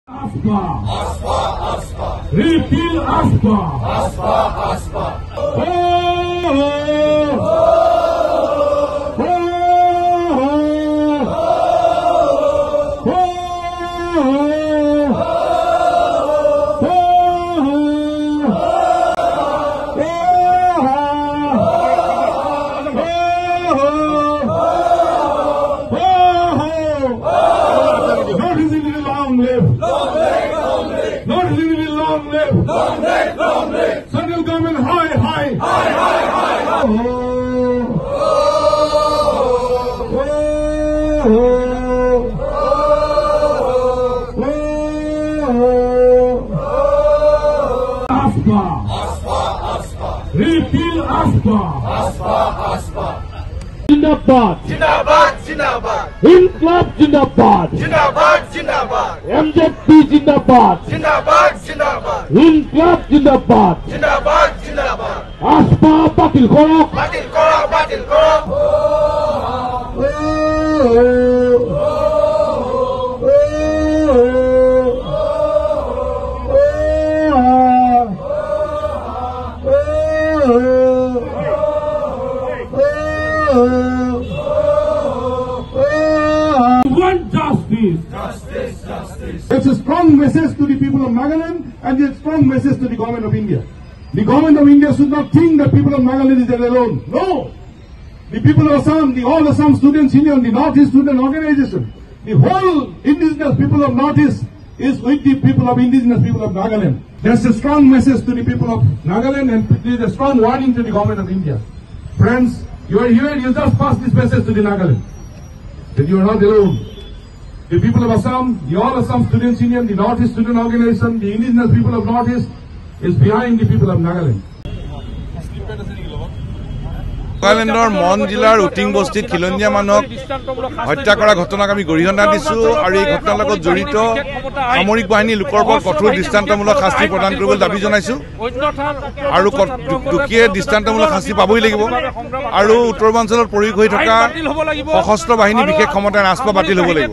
Aspa, Aspa, Aspa. Repeal Aspa, Aspa, Aspa. Oh, oh, oh, oh, oh, not easily long live. Long live, long live. Not easily long live. Long live, long live. Central government high, high. High, high, high, high. Oh, oh, oh, oh. Aspa, Aspa, Aspa. Repeal Aspa, Aspa, Aspa. Jindabad, Jindabad, Jindabad, Inkılap Jindabad, Jindabad, Jindabad, MJP Jindabad, Jindabad, Jindabad, Inkılap Jindabad, Jindabad, Jindabad. Aspa batil korok, Batil koro, batil koro. Want justice. Justice, justice. It's a strong message to the people of Nagaland and it's a strong message to the government of India. The government of India should not think that people of Nagaland is alone. No! The people of Assam, the all Assam Students Union, the Northeast Student Organization, the whole indigenous people of Northeast is with the people of indigenous people of Nagaland. That's a strong message to the people of Nagaland and it is a strong warning to the government of India. Friends, you are here, you just pass this message to the Nagaland. That you are not alone. The people of Assam, the All Assam Students Union, the Northeast Student Organization, the indigenous people of Northeast is behind the people of Nagaland. নাগালেণ্ডৰ মন জিলাৰ উটিং বস্তিত খিলঞ্জীয়া মানুহক হত্যা কৰা ঘটনাক আমি গৰিহণা দিছোঁ আৰু এই ঘটনাৰ লগত জড়িত সামৰিক বাহিনী লোকৰ ওপৰত কঠোৰ দৃষ্টান্তমূলক শাস্তি প্ৰদান কৰিবলৈ দাবী জনাইছোঁ আৰু দুখীয়ে দৃষ্টান্তমূলক শাস্তি পাবই লাগিব আৰু উত্তৰ পূৰ্বাঞ্চলত প্ৰয়োগ হৈ থকা সশস্ত্ৰ বাহিনী বিশেষ ক্ষমতাৰ ৰাজপা বাতিল হ'ব লাগিব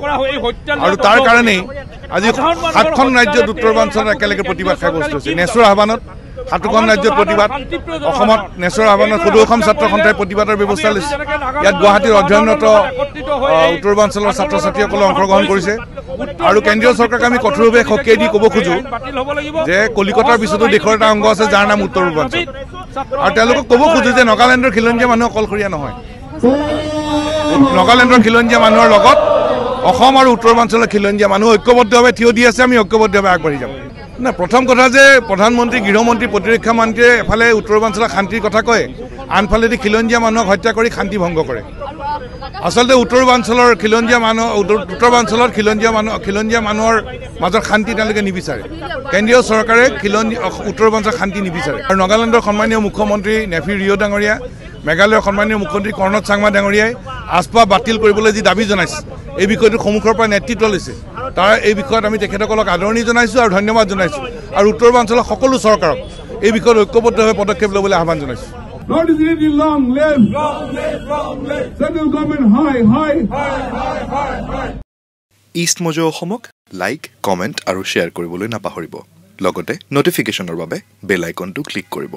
আৰু তাৰ কাৰণেই আজি 7খন ৰাজ্যত উত্তৰ পূৰ্বাঞ্চলত একেলগে প্ৰতিবাদ সাব্যস্ত হৈছে নেচৰ আহ্বানত 7খন ৰাজ্যত প্ৰতিবাদ অসমত নেচৰ আহ্বানত সদৌ অসম ছাত্ৰ সন্থাই প্ৰতিবাদৰ ব্যৱস্থা লৈছে ইয়াত গুৱাহাটীৰ অধ্যয়নৰত উত্তৰ পূৰ্বাঞ্চলৰ ছাত্ৰ ছাত্ৰীসকলে অংশগ্ৰহণ কৰিছে আৰু কেন্দ্ৰীয় চৰকাৰক আমি কঠোৰভাৱে সকীয়াই দি ক'ব খোজো যে কলিকতাৰ পিছতো দেশৰ এটা অংগ আছে যাৰ নাম উত্তৰ পূৰ্বাঞ্চল আৰু তেওঁলোকক ক'ব খোজো যে নাগালেণ্ডৰ খিলঞ্জীয়া মানুহ অকলশৰীয়া নহয় নাগালেণ্ডৰ খিলঞ্জীয়া মানুহৰ লগত অসম আৰু উত্তৰ পূৰ্বাঞ্চলৰ খিলঞ্জীয়া মানুহ ঐক্যবদ্ধভাৱে থিয় দি আছে আমি ঐক্যবদ্ধভাৱে আগবাঢ়ি যাম না প্ৰথম কথা যে প্ৰধানমন্ত্ৰী গৃহমন্ত্ৰী প্ৰতিৰক্ষা মন্ত্ৰীয়ে এফালে উত্তৰ পূৰ্বাঞ্চলৰ শান্তিৰ কথা কয় আনফালেদি খিলঞ্জীয়া মানুহক হত্যা কৰি শান্তি ভংগ কৰে আচলতে উত্তৰ পূৰ্বাঞ্চলৰ খিলঞ্জীয়া মানুহ উত্তৰ পূৰ্বাঞ্চলৰ খিলঞ্জীয়া মানুহৰ মাজত শান্তি তেওঁলোকে নিবিচাৰে কেন্দ্ৰীয় চৰকাৰে উত্তৰ পূৰ্বাঞ্চলৰ শান্তি নিবিচাৰে আৰু নাগালেণ্ডৰ সন্মানীয় মুখ্যমন্ত্ৰী নেফি ৰিঅ' ডাঙৰীয়া মেঘালয়ৰ সন্মানীয় মুখ্যমন্ত্ৰী কৰ্ণদ চাংমা ডাঙৰীয়াই আস্পা বাতিল কৰিবলৈ যি দাবী জনাইছে এই বিষয়টো সন্মুখৰ পৰা নেতৃত্ব লৈছে তাৰ এই বিষয়ত আমি তেখেতসকলক আদৰণি জনাইছোঁ আৰু ধন্যবাদ জনাইছোঁ আৰু উত্তৰ পূৰ্বাঞ্চলৰ সকলো চৰকাৰক এই বিষয়ত ঐক্যবদ্ধভাৱে পদক্ষেপ ল'বলৈ আহ্বান জনাইছোঁ Not easily long live. Long live, long live. Central government high, high. High, high, high, high. ইষ্ট মজো অসমক লাইক কমেণ্ট আৰু শ্বেয়াৰ কৰিবলৈ নাপাহৰিব লগতে নটিফিকেশ্যনৰ বাবে বেল আইকনটো ক্লিক কৰিব